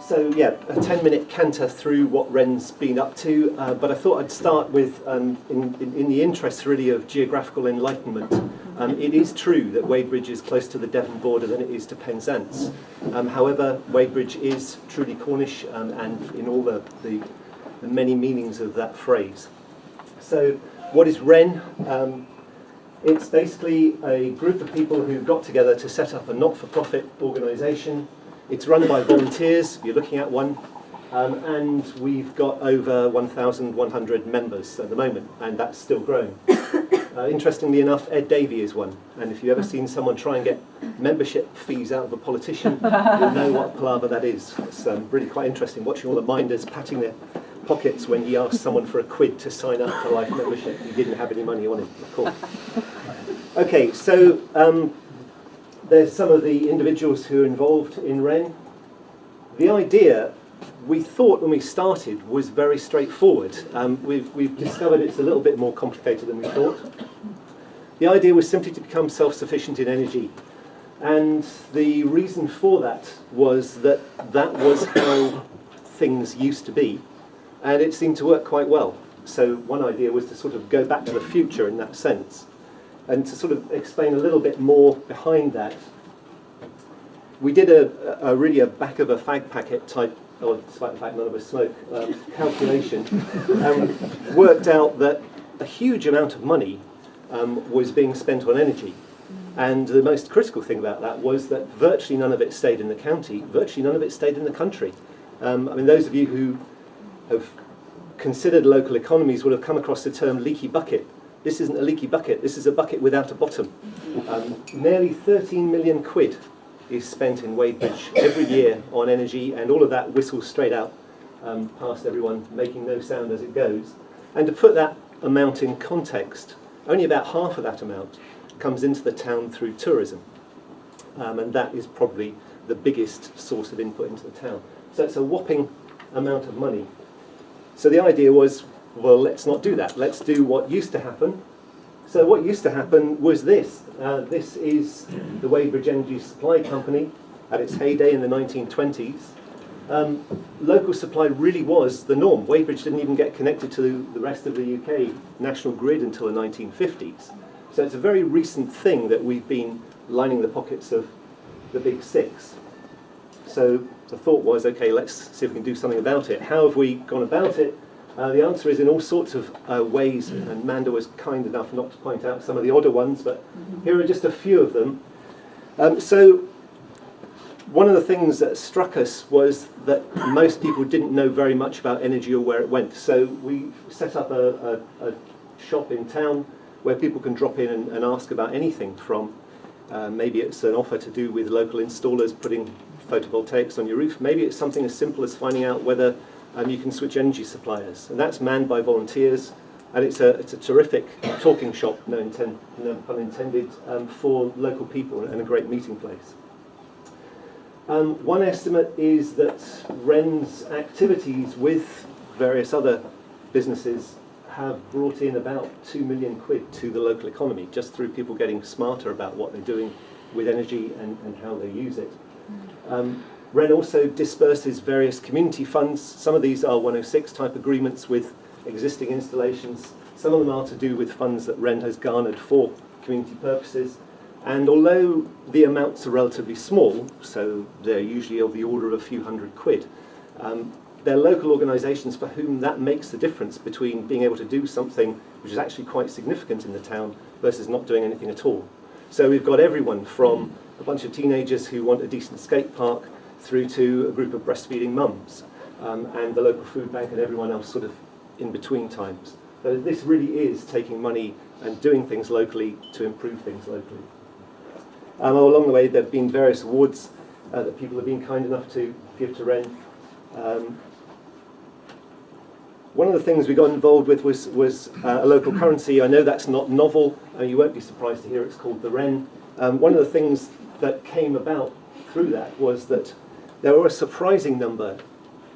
So yeah, a 10-minute canter through what Wren's been up to, but I thought I'd start with, in the interest really of geographical enlightenment, it is true that Wadebridge is closer to the Devon border than it is to Penzance. However, Wadebridge is truly Cornish, and in all the many meanings of that phrase. So what is Wren? It's basically a group of people who got together to set up a not-for-profit organisation. It's run by volunteers, you're looking at one, and we've got over 1,100 members at the moment, and that's still growing. Interestingly enough, Ed Davey is one, and if you've ever seen someone try and get membership fees out of a politician, you'll know what palaver that is. It's really quite interesting, watching all the minders patting their pockets when he asked someone for a quid to sign up for life membership. He didn't have any money on him, of course. Okay, so there's some of the individuals who are involved in Wren. The idea, we thought when we started, was very straightforward. We've discovered it's a little bit more complicated than we thought. The idea was simply to become self-sufficient in energy. And the reason for that was that was how things used to be. And it seemed to work quite well. So one idea was to sort of go back to the future in that sense. And to sort of explain a little bit more behind that, we did a really a back of a fag packet type, or despite the fact none of us smoke, calculation, and worked out that a huge amount of money was being spent on energy. And the most critical thing about that was that virtually none of it stayed in the county, virtually none of it stayed in the country. I mean, those of you who have considered local economies will have come across the term leaky bucket. This isn't a leaky bucket, this is a bucket without a bottom. Nearly 13 million quid is spent in Wadebridge every year on energy, and all of that whistles straight out past everyone, making no sound as it goes. And to put that amount in context, only about half of that amount comes into the town through tourism. And that is probably the biggest source of input into the town. So it's a whopping amount of money. So the idea was, well, let's not do that. Let's do what used to happen. So what used to happen was this. This is the Wadebridge Energy Supply Company at its heyday in the 1920s. Local supply really was the norm. Wadebridge didn't even get connected to the rest of the UK national grid until the 1950s. So it's a very recent thing that we've been lining the pockets of the big six. So the thought was, okay, let's see if we can do something about it. How have we gone about it? The answer is in all sorts of ways, and Manda was kind enough not to point out some of the odder ones, but here are just a few of them. So one of the things that struck us was that most people didn't know very much about energy or where it went. So we set up a shop in town where people can drop in and ask about anything from, maybe it's an offer to do with local installers putting photovoltaics on your roof, maybe it's something as simple as finding out whether you can switch energy suppliers, and that's manned by volunteers, and it's a terrific talking shop, no pun intended, for local people and a great meeting place. One estimate is that Wren's activities with various other businesses have brought in about 2 million quid to the local economy, just through people getting smarter about what they're doing with energy and how they use it. Wren also disperses various community funds. Some of these are 106 type agreements with existing installations. Some of them are to do with funds that Wren has garnered for community purposes. And although the amounts are relatively small, so they're usually of the order of a few hundred quid, they're local organisations for whom that makes the difference between being able to do something which is actually quite significant in the town versus not doing anything at all. So we've got everyone from a bunch of teenagers who want a decent skate park through to a group of breastfeeding mums, and the local food bank and everyone else sort of in between times. So this really is taking money and doing things locally to improve things locally. Along the way there have been various awards that people have been kind enough to give to Wren. One of the things we got involved with was a local currency. I know that's not novel, you won't be surprised to hear it's called the Wren. One of the things that came about through that was that there were a surprising number,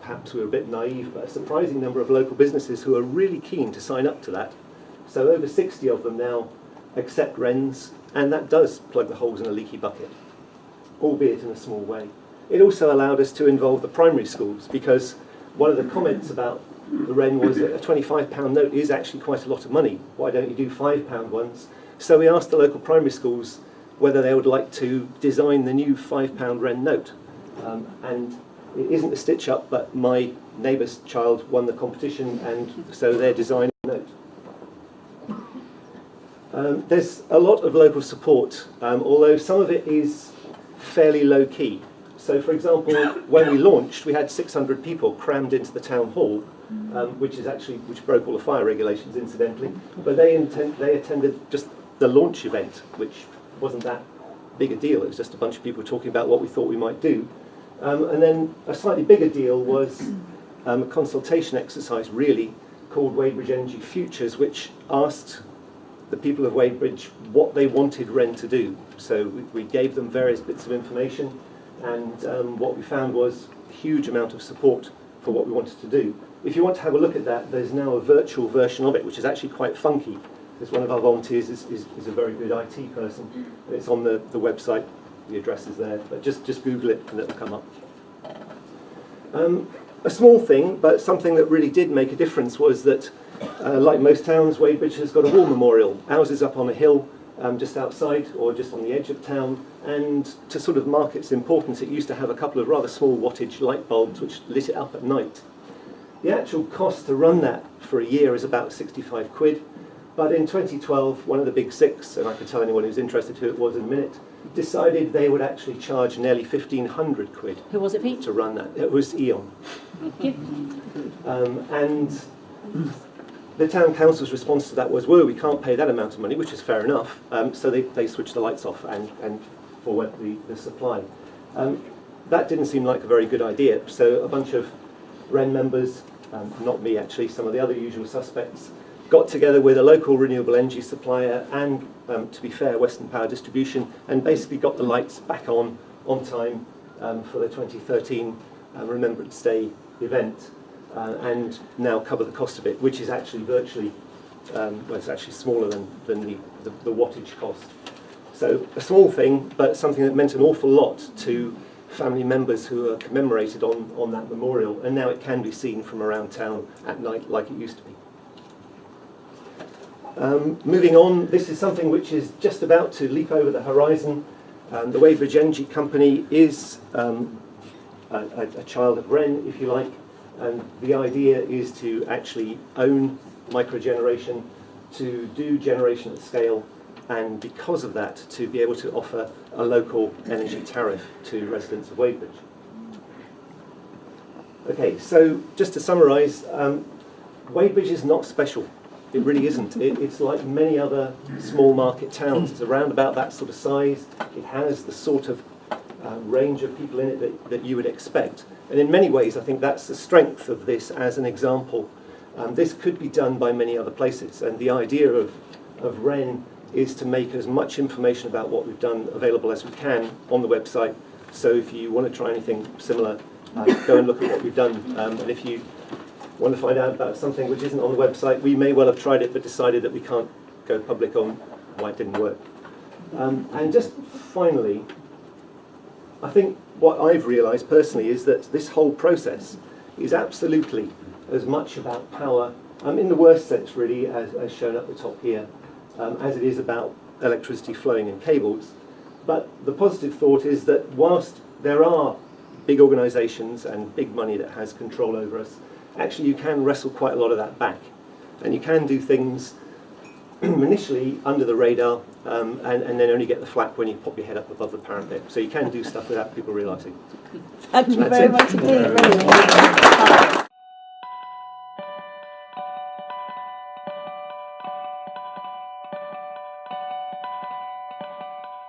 perhaps we were a bit naive, but a surprising number of local businesses who are really keen to sign up to that. So over 60 of them now accept Wrens, and that does plug the holes in a leaky bucket, albeit in a small way. it also allowed us to involve the primary schools, because one of the comments about the Wren was that a £25 note is actually quite a lot of money. Why don't you do £5 ones? So we asked the local primary schools whether they would like to design the new £5 Wren note. And it isn't a stitch up, but my neighbour's child won the competition, and so they're designing the note. There's a lot of local support, although some of it is fairly low-key. So, for example, when we launched, we had 600 people crammed into the town hall, which broke all the fire regulations, incidentally. But they attended just the launch event, which wasn't that big a deal. It was just a bunch of people talking about what we thought we might do. And then a slightly bigger deal was a consultation exercise, really, called Wadebridge Energy Futures, which asked the people of Wadebridge what they wanted Wren to do. So we gave them various bits of information, and what we found was a huge amount of support for what we wanted to do. If you want to have a look at that, there's now a virtual version of it, which is actually quite funky, because one of our volunteers is a very good IT person, and it's on the website. The address is there, but just Google it and it'll come up. A small thing, but something that really did make a difference, was that, like most towns, Wadebridge has got a war memorial. Ours is up on a hill just outside, or just on the edge of town, and to sort of mark its importance, it used to have a couple of rather small wattage light bulbs which lit it up at night. The actual cost to run that for a year is about 65 quid, but in 2012, one of the big six, and I can tell anyone who's interested who it was in a minute, decided they would actually charge nearly 1,500 quid. Who was it, Pete? To run that. It was Eon. And the town council's response to that was, well, we can't pay that amount of money, which is fair enough. So they switched the lights off and forwent the supply. That didn't seem like a very good idea. So a bunch of Wren members, not me actually, some of the other usual suspects, got together with a local renewable energy supplier and, to be fair, Western Power Distribution, and basically got the lights back on time for the 2013 Remembrance Day event, and now cover the cost of it, which is actually virtually, well, it's actually smaller than the wattage cost. So a small thing, but something that meant an awful lot to family members who are commemorated on that memorial, and now it can be seen from around town at night like it used to be. Moving on, this is something which is just about to leap over the horizon. The Wadebridge Energy Company is a child of Wren, if you like, and the idea is to actually own microgeneration, to do generation at scale, and because of that, to be able to offer a local energy tariff to residents of Wadebridge. Okay, so just to summarise, Wadebridge is not special. It really isn't. It's like many other small market towns. It's around about that sort of size. It has the sort of range of people in it that you would expect. And in many ways, I think that's the strength of this as an example. This could be done by many other places. And the idea of Wren is to make as much information about what we've done available as we can on the website. So if you want to try anything similar, go and look at what we've done. And if you want to find out about something which isn't on the website, we may well have tried it but decided that we can't go public on why it didn't work. And just finally, I think what I've realised personally is that this whole process is absolutely as much about power, in the worst sense really, as shown at the top here, as it is about electricity flowing in cables. But the positive thought is that whilst there are big organisations and big money that has control over us, actually you can wrestle quite a lot of that back. And you can do things initially under the radar and then only get the flak when you pop your head up above the parapet. So you can do stuff without people realising. Thank you very much indeed.